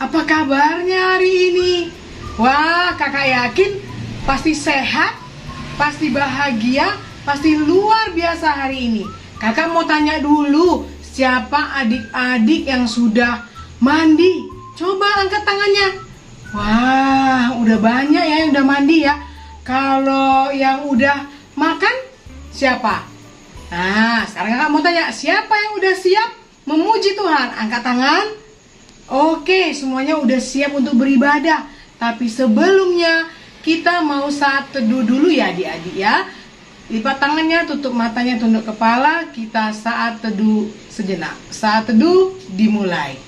Apa kabarnya hari ini? Wah, kakak yakin pasti sehat, pasti bahagia, pasti luar biasa hari ini. Kakak mau tanya dulu, siapa adik-adik yang sudah mandi? Coba angkat tangannya. Wah, udah banyak ya yang udah mandi ya. Kalau yang udah makan, siapa? Nah, sekarang kakak mau tanya, siapa yang udah siap memuji Tuhan? Angkat tangan. Oke, semuanya udah siap untuk beribadah. Tapi sebelumnya kita mau saat teduh dulu ya adik-adik ya. Lipat tangannya, tutup matanya, tunduk kepala. Kita saat teduh sejenak. Saat teduh dimulai.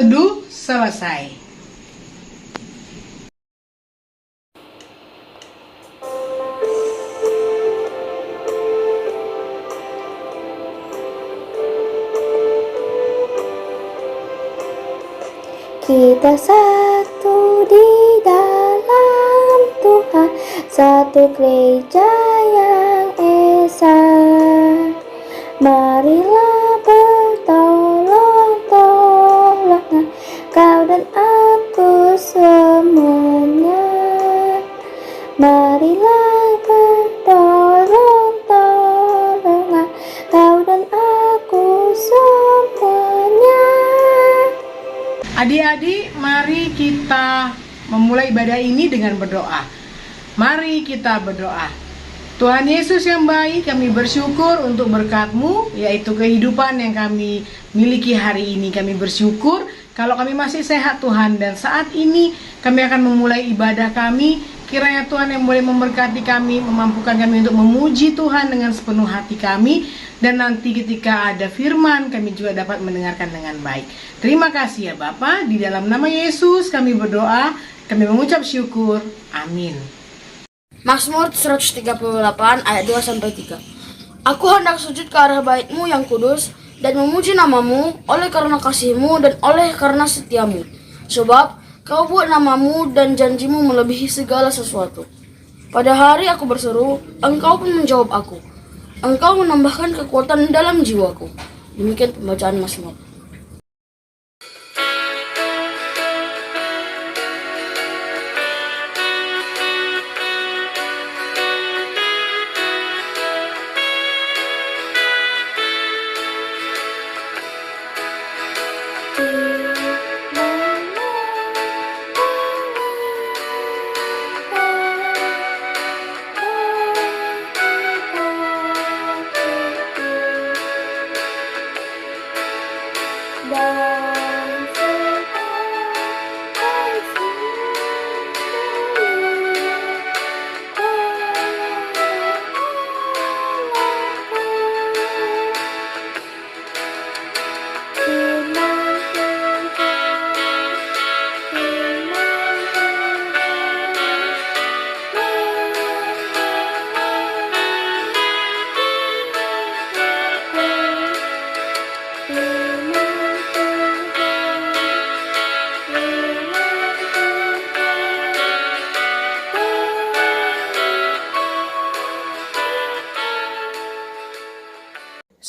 Teduh selesai. Kita satu di dalam Tuhan, satu gereja yang esa. Marilah bertolong-tolongan, kau dan aku semuanya. Marilah bertolong-tolongan, kau dan aku semuanya. Adik-adik, mari kita memulai ibadah ini dengan berdoa. Mari kita berdoa. Tuhan Yesus yang baik, kami bersyukur untuk berkat-Mu, yaitu kehidupan yang kami miliki hari ini. Kami bersyukur kalau kami masih sehat Tuhan, dan saat ini kami akan memulai ibadah kami. Kiranya Tuhan yang boleh memberkati kami, memampukan kami untuk memuji Tuhan dengan sepenuh hati kami. Dan nanti ketika ada firman, kami juga dapat mendengarkan dengan baik. Terima kasih ya Bapa, di dalam nama Yesus kami berdoa, kami mengucap syukur. Amin. Mazmur 138 ayat 2-3. Aku hendak sujud ke arah bait-Mu yang kudus dan memuji nama-Mu oleh karena kasih-Mu dan oleh karena setia-Mu. Sebab Kau buat nama-Mu dan janji-Mu melebihi segala sesuatu. Pada hari aku berseru, Engkau pun menjawab aku. Engkau menambahkan kekuatan dalam jiwaku. Demikian pembacaan Mazmur.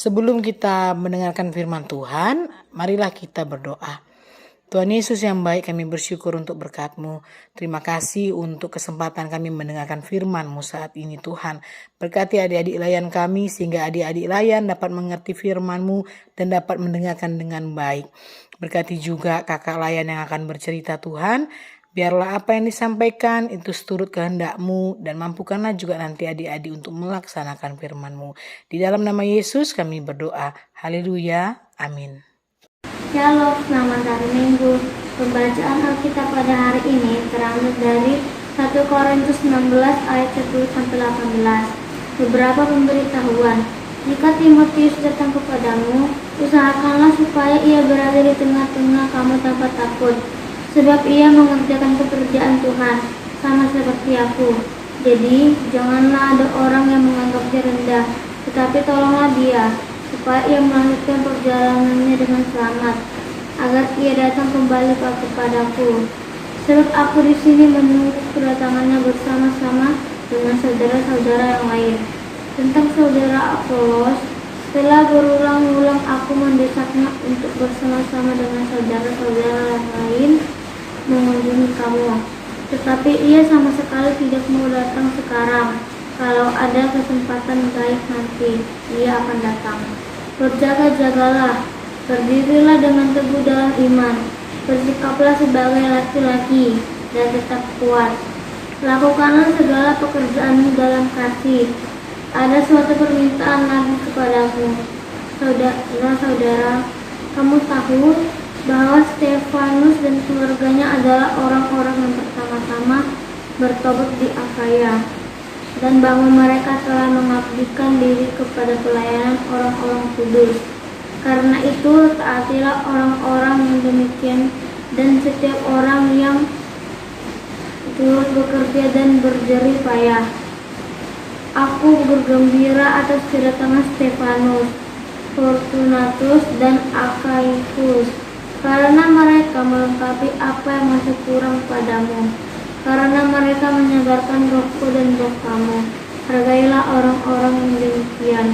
Sebelum kita mendengarkan firman Tuhan, marilah kita berdoa. Tuhan Yesus yang baik, kami bersyukur untuk berkat-Mu. Terima kasih untuk kesempatan kami mendengarkan firman-Mu saat ini Tuhan. Berkati adik-adik layan kami sehingga adik-adik layan dapat mengerti firman-Mu dan dapat mendengarkan dengan baik. Berkati juga kakak layan yang akan bercerita Tuhan. Biarlah apa yang disampaikan itu seturut kehendak-Mu dan mampukanlah juga nanti adik-adik untuk melaksanakan firman-Mu. Di dalam nama Yesus kami berdoa. Haleluya. Amin. Shalom, selamat hari Minggu. Pembacaan Alkitab pada hari ini terambil dari 1 Korintus 16 ayat 10-18. Beberapa pemberitahuan. Jika Timotius datang kepadamu, usahakanlah supaya ia berada di tengah-tengah kamu tanpa takut. Sebab ia mengerjakan pekerjaan Tuhan, sama seperti aku. Jadi, janganlah ada orang yang menganggap dia rendah, tetapi tolonglah dia, supaya ia melanjutkan perjalanannya dengan selamat, agar ia datang kembali kepadaku. Sebab aku di sini menunggu kedatangannya bersama-sama dengan saudara-saudara yang lain. Tentang saudara Apolos, setelah berulang-ulang aku mendesaknya untuk bersama-sama dengan saudara-saudara yang lain mengunjungi kamu. Tetapi ia sama sekali tidak mau datang sekarang. Kalau ada kesempatan baik nanti, ia akan datang. Berjaga-jagalah, berdirilah dengan teguh dalam iman, bersikaplah sebagai laki-laki dan tetap kuat. Lakukanlah segala pekerjaanmu dalam kasih. Ada suatu permintaan lagi kepadamu, saudara-saudara. Kamu tahu bahwa Stefanus dan keluarganya adalah orang-orang yang pertama-tama bertobat di Akaya, dan bahwa mereka telah mengabdikan diri kepada pelayanan orang-orang kudus. Karena itu, taatilah orang-orang yang demikian dan setiap orang yang turut bekerja dan berjerih payah. Aku bergembira atas kedatangan Stefanus, Fortunatus, dan Achaicus, karena mereka melengkapi apa yang masih kurang padamu, karena mereka menyegarkan rohku dan roh kamu. Hargailah orang-orang yang demikian.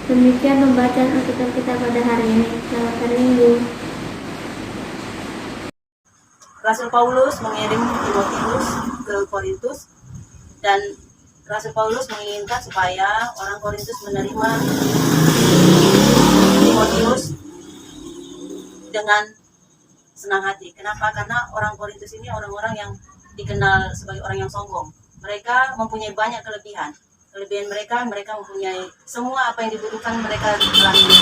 Demikian pembacaan Alkitab kita pada hari ini. Selamat hari Minggu. Rasul Paulus mengirim Timotius ke Korintus, dan Rasul Paulus menginginkan supaya orang Korintus menerima Timotius dengan senang hati. Kenapa? Karena orang Korintus ini orang-orang yang dikenal sebagai orang yang sombong. Mereka mempunyai banyak kelebihan. Kelebihan mereka mempunyai semua apa yang dibutuhkan, mereka telah miliki.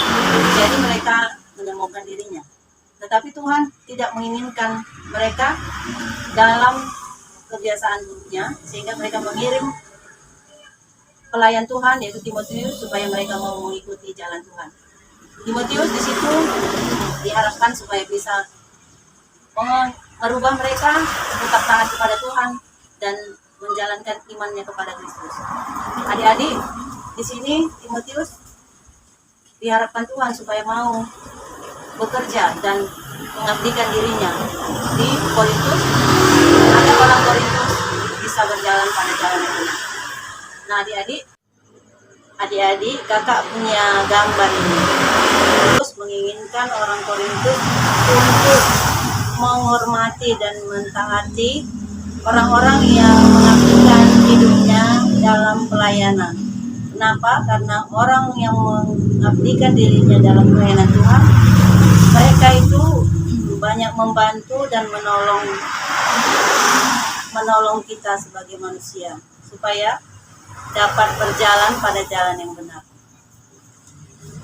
Jadi mereka menyombongkan dirinya. Tetapi Tuhan tidak menginginkan mereka dalam kebiasaan buruknya, sehingga mereka mengirim pelayan Tuhan yaitu Timotius supaya mereka mau mengikuti jalan Tuhan. Timotius di situ diharapkan supaya bisa merubah mereka tetap taat kepada Tuhan dan menjalankan imannya kepada Kristus. Adik-adik, di sini Timotius diharapkan Tuhan supaya mau bekerja dan mengabdikan dirinya di Korintus, agar orang Korintus bisa berjalan pada jalan yang benar. Nah, adik-adik, kakak punya gambar ini. Terus menginginkan orang Korintus untuk menghormati dan mentaati orang-orang yang mengabdikan hidupnya dalam pelayanan. Kenapa? Karena orang yang mengabdikan dirinya dalam pelayanan Tuhan, mereka itu banyak membantu dan menolong kita sebagai manusia supaya dapat berjalan pada jalan yang benar.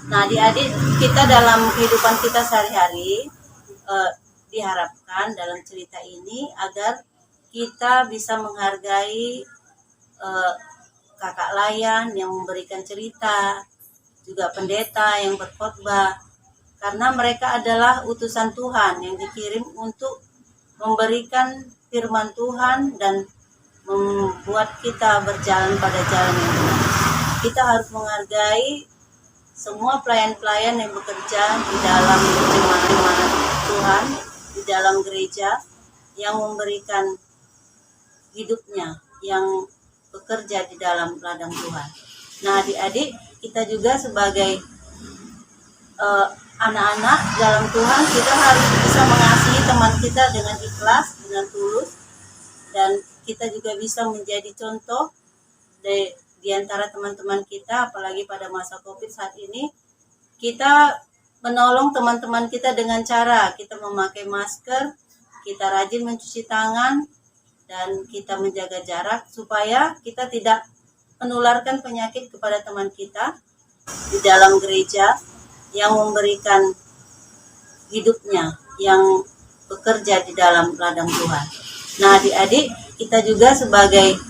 Nah, adik-adik, kita dalam kehidupan kita sehari-hari diharapkan dalam cerita ini agar kita bisa menghargai kakak layan yang memberikan cerita, juga pendeta yang berkhotbah, karena mereka adalah utusan Tuhan yang dikirim untuk memberikan firman Tuhan dan membuat kita berjalan pada jalan yang benar. Kita harus menghargai semua pelayan-pelayan yang bekerja di dalam firman Tuhan, di dalam gereja, yang memberikan hidupnya, yang bekerja di dalam ladang Tuhan. Nah, adik-adik, kita juga sebagai anak-anak dalam Tuhan, kita harus bisa mengasihi teman kita dengan ikhlas, dengan tulus, dan kita juga bisa menjadi contoh di antara teman-teman kita, apalagi pada masa COVID saat ini. Kita menolong teman-teman kita dengan cara kita memakai masker, kita rajin mencuci tangan, dan kita menjaga jarak supaya kita tidak menularkan penyakit kepada teman kita di dalam gereja yang memberikan hidupnya, yang bekerja di dalam ladang Tuhan. Nah, adik-adik, kita juga sebagai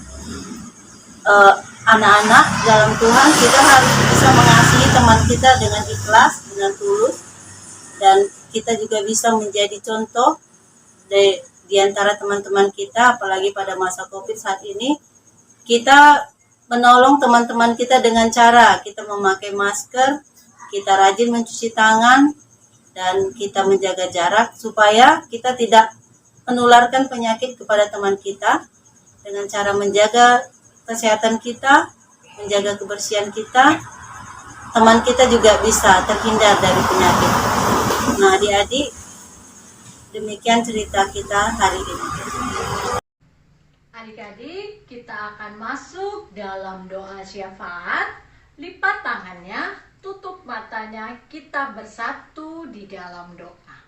anak-anak dalam Tuhan, kita harus bisa mengasihi teman kita dengan ikhlas, dengan tulus, dan kita juga bisa menjadi contoh di antara teman-teman kita, apalagi pada masa COVID saat ini. Kita menolong teman-teman kita dengan cara kita memakai masker, kita rajin mencuci tangan, dan kita menjaga jarak supaya kita tidak menularkan penyakit kepada teman kita dengan cara menjaga kesehatan kita, menjaga kebersihan kita, teman kita juga bisa terhindar dari penyakit. Nah, adik-adik, demikian cerita kita hari ini. Adik-adik, kita akan masuk dalam doa syafaat. Lipat tangannya, tutup matanya, kita bersatu di dalam doa.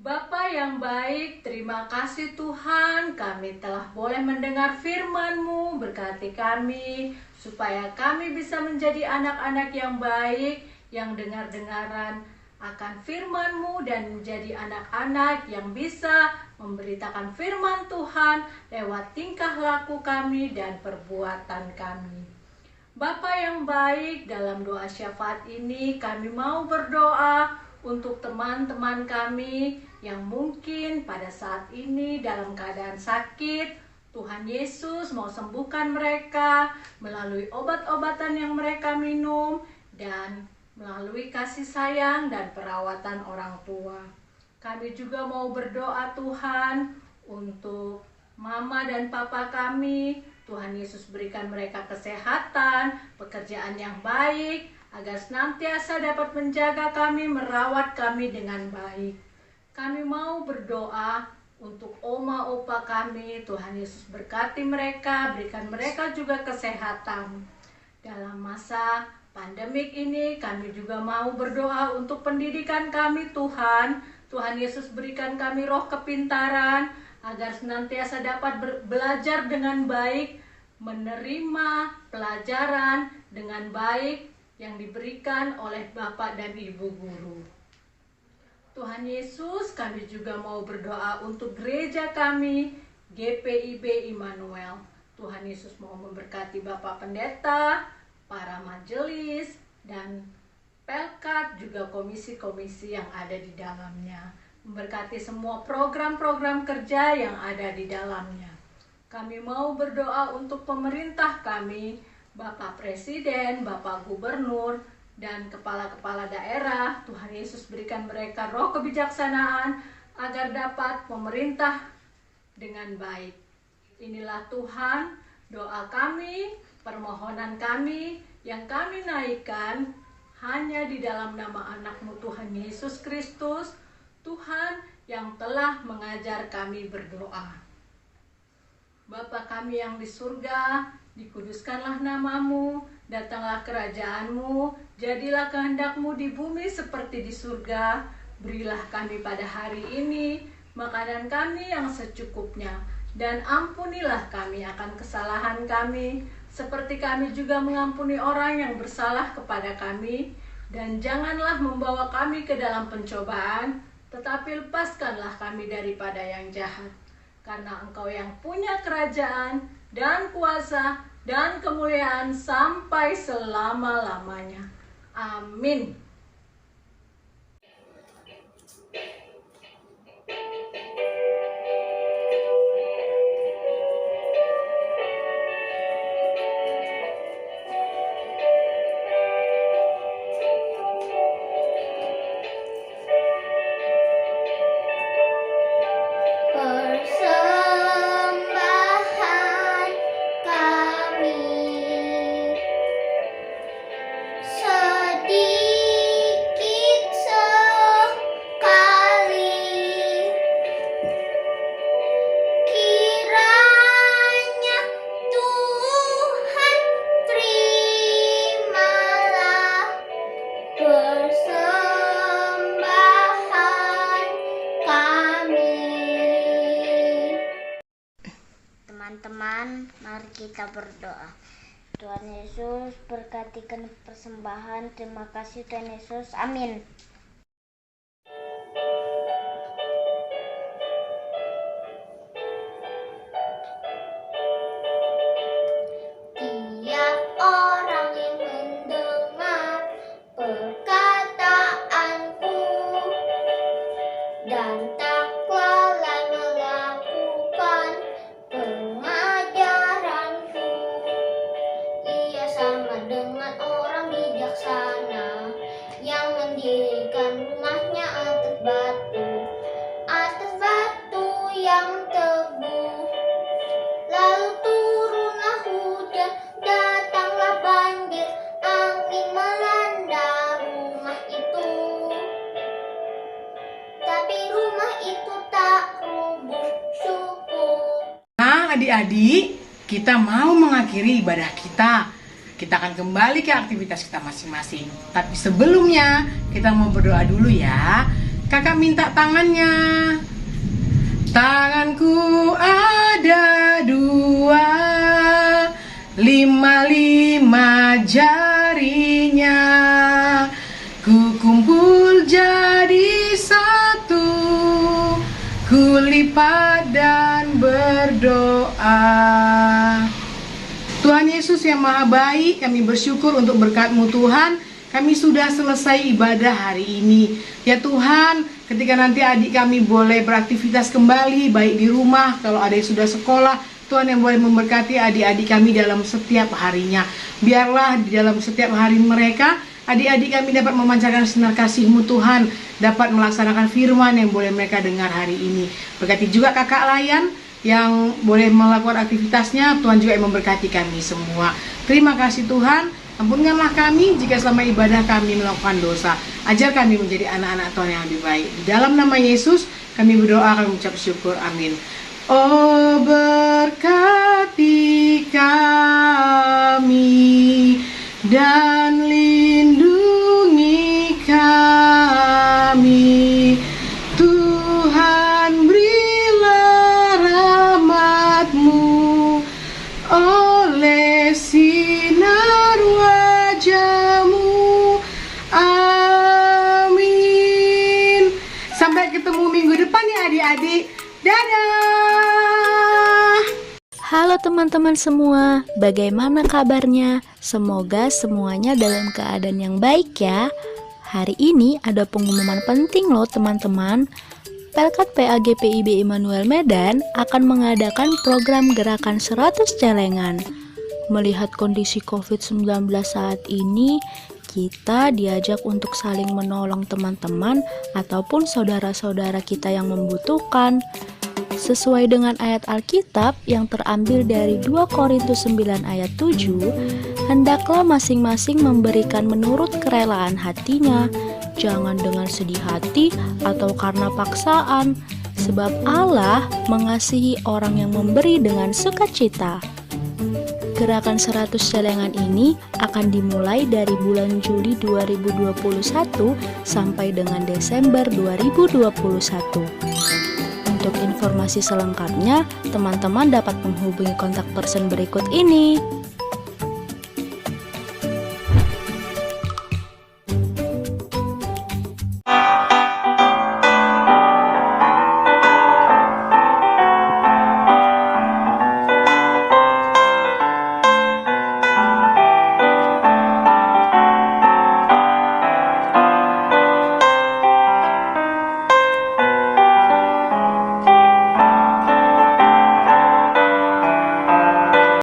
Bapa yang baik, terima kasih Tuhan, kami telah boleh mendengar firman-Mu, berkati kami, supaya kami bisa menjadi anak-anak yang baik, yang dengar-dengaran akan firman-Mu dan menjadi anak-anak yang bisa memberitakan firman Tuhan lewat tingkah laku kami dan perbuatan kami. Bapa yang baik, dalam doa syafaat ini kami mau berdoa untuk teman-teman kami yang mungkin pada saat ini dalam keadaan sakit. Tuhan Yesus mau sembuhkan mereka melalui obat-obatan yang mereka minum dan melalui kasih sayang dan perawatan orang tua. Kami juga mau berdoa Tuhan untuk mama dan papa kami. Tuhan Yesus berikan mereka kesehatan, pekerjaan yang baik, agar senantiasa dapat menjaga kami, merawat kami dengan baik. Kami mau berdoa untuk oma opa kami. Tuhan Yesus berkati mereka, berikan mereka juga kesehatan. Dalam masa pandemik ini kami juga mau berdoa untuk pendidikan kami Tuhan. Tuhan Yesus berikan kami roh kepintaran agar senantiasa dapat belajar dengan baik, menerima pelajaran dengan baik yang diberikan oleh Bapak dan Ibu guru. Tuhan Yesus, kami juga mau berdoa untuk gereja kami, GPIB Immanuel. Tuhan Yesus mau memberkati Bapak Pendeta, para majelis, dan Pelkat, juga komisi-komisi yang ada di dalamnya. Memberkati semua program-program kerja yang ada di dalamnya. Kami mau berdoa untuk pemerintah kami, Bapak Presiden, Bapak Gubernur, dan kepala-kepala daerah. Tuhan Yesus berikan mereka roh kebijaksanaan agar dapat memerintah dengan baik. Inilah Tuhan, doa kami, permohonan kami yang kami naikkan hanya di dalam nama anak-Mu Tuhan Yesus Kristus, Tuhan yang telah mengajar kami berdoa. Bapa kami yang di surga, dikuduskanlah nama-Mu, datanglah kerajaan-Mu, jadilah kehendak-Mu di bumi seperti di surga. Berilah kami pada hari ini makanan kami yang secukupnya, dan ampunilah kami akan kesalahan kami, seperti kami juga mengampuni orang yang bersalah kepada kami. Dan janganlah membawa kami ke dalam pencobaan, tetapi lepaskanlah kami daripada yang jahat. Karena Engkau yang punya kerajaan dan kuasa dan kemuliaan sampai selama-lamanya. Amin. Persembahan kami sedikit sekali, kiranya Tuhan terimalah persembahan kami. Teman-teman, mari kita berdoa. Tuhan Yesus, berkatikan persembahan. Terima kasih Tuhan Yesus. Amin. Tiap orang yang mendengar perkataanku dan tak lalai melakukan pengajaranku, ia sama dengan orang bijaksana yang mendirikan sekarang adik-adik, kita mau mengakhiri ibadah kita. Kita akan kembali ke aktivitas kita masing-masing. Tapi sebelumnya, kita mau berdoa dulu ya. Kakak minta tangannya. Tanganku ada 2, 5 jarinya. Ku kumpul jadi 1, ku lipat dan berdoa. Tuhan Yesus yang Maha Baik, kami bersyukur untuk berkat-Mu Tuhan. Kami sudah selesai ibadah hari ini. Ya Tuhan, ketika nanti adik kami boleh beraktivitas kembali, baik di rumah, kalau ada yang sudah sekolah, Tuhan yang boleh memberkati adik-adik kami dalam setiap harinya. Biarlah di dalam setiap hari mereka, adik-adik kami dapat memancarkan sinar kasih-Mu Tuhan, dapat melaksanakan firman yang boleh mereka dengar hari ini. Berkati juga kakak Layan yang boleh melakukan aktivitasnya. Tuhan juga yang memberkati kami semua. Terima kasih Tuhan. Ampunkanlah kami jika selama ibadah kami melakukan dosa. Ajar kami menjadi anak-anak Tuhan yang lebih baik. Di dalam nama Yesus kami berdoa, kami mengucap syukur. Amin. Oh, berkati kami dan lindungi kami. Tuhan, berilah rahmat-Mu oleh sinar wajah-Mu. Amin. Sampai ketemu minggu depan ya adik-adik. Dadah. Halo teman-teman semua, bagaimana kabarnya? Semoga semuanya dalam keadaan yang baik ya. Hari ini ada pengumuman penting loh teman-teman. Pelkat PAGPIB Immanuel Medan akan mengadakan program gerakan 100 celengan. Melihat kondisi COVID-19 saat ini, kita diajak untuk saling menolong teman-teman ataupun saudara-saudara kita yang membutuhkan. Sesuai dengan ayat Alkitab yang terambil dari 2 Korintus 9 ayat 7, hendaklah masing-masing memberikan menurut kerelaan hatinya, jangan dengan sedih hati atau karena paksaan, sebab Allah mengasihi orang yang memberi dengan sukacita. Gerakan 100 celengan ini akan dimulai dari bulan Juli 2021 sampai dengan Desember 2021. Untuk informasi selengkapnya, teman-teman dapat menghubungi kontak person berikut ini.